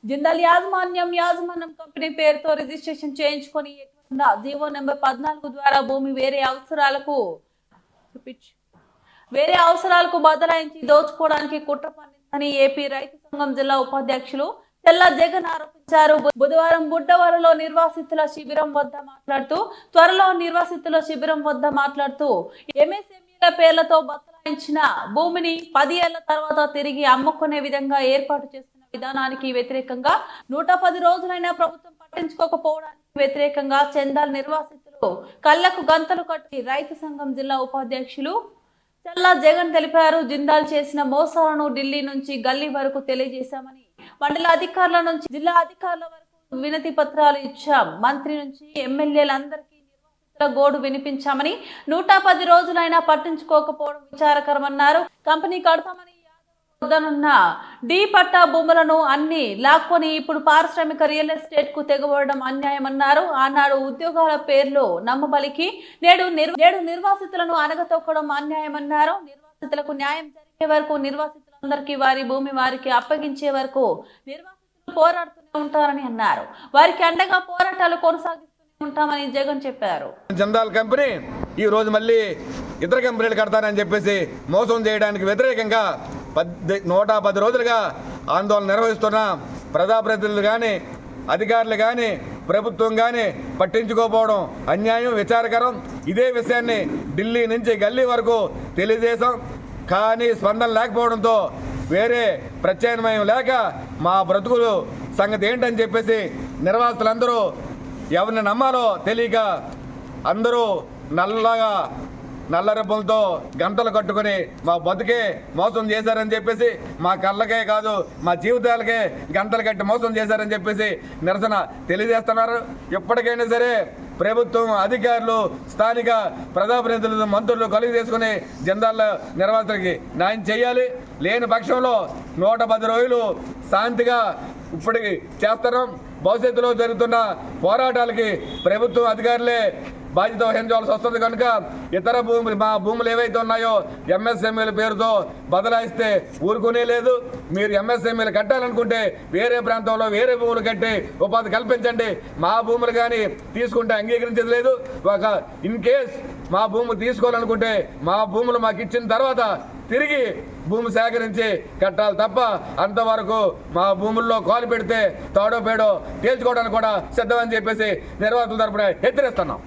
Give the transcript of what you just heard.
జిందాల్ యాజమాన్యం కంపెనీ పేరుతో రిజిస్ట్రేషన్ చేయించుకొని జీవో నెంబర్ 14 ద్వారా భూమి వేరే అవసరాలకు బదలాయించి దోచుకోవడానికి కుట్ర పన్నిందని ఏపీ రైతు సంఘం జిల్లా ఉపాధ్యక్షులు తెల్ల జగన్ ఆరోపించారు. బుధవారం బుడ్డవరలో నిర్వాసితుల శిబిరం వద్ద మాట్లాడుతూ ఎంఎస్ఎంఈల పేర్లతో బదలాయించిన భూమిని 10 ఏళ్ల తర్వాత తిరిగి అమ్ముకునే విధంగా ఏర్పాటు చేస్తున్న విధానానికి వ్యతిరేకంగా 110 రోజులైనా ప్రభుత్వం పట్టించుకోకపోవడానికి వ్యతిరేకంగా చందాల్ నిర్వాసితులు కళ్లకు గంతలు కట్టి రైతు సంఘం జిల్లా ఉపాధ్యక్షులు తెల్ల జగన్ తెలిపారు. జిందాల్ చేసిన మోసాలను ఢిల్లీ నుంచి గల్లీ వరకు తెలియజేశామని, మండల అధికారుల నుంచి జిల్లా అధికారుల వరకు వినతి పత్రాలు ఇచ్చాం. మంత్రి నుంచి ఎమ్మెల్యేలందరికీ నిర్వాసితుల గోడు వినిపించామని, 110 రోజులైనా పట్టించుకోకపోవడం విచారకరమన్నారు. కంపెనీ కడతామని వద్దనున్న డి పట్టా భూములను అన్ని లాక్కొని ఇప్పుడు పారిశ్రామిక రియల్ ఎస్టేట్ కు తెగబడడం అన్యాయమన్నారు. ఆనాడు ఉద్యోగాల పేర్లు నమ్మబలికి నేడు నిర్వాసితులను అనగతొక్కడం అన్యాయమన్నారు. నిర్వాసితులకు న్యాయం జరిగే వరకు నిర్వాసితులందరికీ వారి భూమి వారికి అప్పగించే వరకు నిర్వాసితులు పోరాడుతూనే ఉంటారని అన్నారు. వారికి అండగా పోరాటాలు కొనసాగిస్తూనే ఉంటామని జగన్ చెప్పారు. జిందాల్ కంపెనీ ఈ రోజు మళ్ళీ ఇతర కంపెనీలు కడతారని చెప్పేసి మోసం చేయడానికి వ్యతిరేకంగా 110 రోజులుగా ఆందోళన నిర్వహిస్తున్న ప్రజాప్రతినిధులు కానీ అధికారులు కానీ ప్రభుత్వం కానీ పట్టించుకోకపోవడం అన్యాయం, విచారకరం. ఇదే విషయాన్ని ఢిల్లీ నుంచి గల్లీ వరకు తెలియజేశాం. కానీ స్పందన లేకపోవడంతో వేరే ప్రత్యామ్నాయం లేక మా బ్రతుకులు సంగతి ఏంటని చెప్పేసి నిర్వాసితులందరూ ఎవరిని నమ్మాలో తెలియక అందరూ నల్ల రెబ్బలతో గంటలు కట్టుకుని మా బతుకే మోసం చేశారని చెప్పేసి, మా కళ్ళకే కాదు మా జీవితాలకే గంటలు కట్టి మోసం చేశారని చెప్పేసి నిరసన తెలియజేస్తున్నారు. ఎప్పటికైనా సరే ప్రభుత్వం, అధికారులు, స్థానిక ప్రజాప్రతినిధులు, మంత్రులు కలిగి చేసుకుని జిందాల్ నిర్వాసితులకి న్యాయం చేయాలి. లేని పక్షంలో 110 రోజులు శాంతిగా ఇప్పటికి చేస్తున్నాం. భవిష్యత్తులో జరుగుతున్న పోరాటాలకి ప్రభుత్వం, అధికారులే బాధ్యత వహించవలసి వస్తుంది. కనుక ఇతర మా భూములు ఏవైతే ఉన్నాయో ఎంఎస్ఎంఈల పేరుతో బదలాయిస్తే ఊరుకునే లేదు. మీరు ఎంఎస్ఎంఈలు కట్టాలనుకుంటే వేరే ప్రాంతంలో వేరే భూములు కట్టి ఉపాధి కల్పించండి. మా భూములు కానీ తీసుకుంటే అంగీకరించేది లేదు. ఇన్ కేస్ మా భూములు తీసుకోవాలనుకుంటే మా భూములు మాకు ఇచ్చిన తర్వాత తిరిగి భూమి సేకరించి కట్టాలి తప్ప అంతవరకు మా భూముల్లో కాలు పెడితే తాడో పేడో తేల్చుకోవడానికి కూడా సిద్ధమని చెప్పేసి నిర్వాహకుల తరపున హెచ్చరిస్తున్నాం.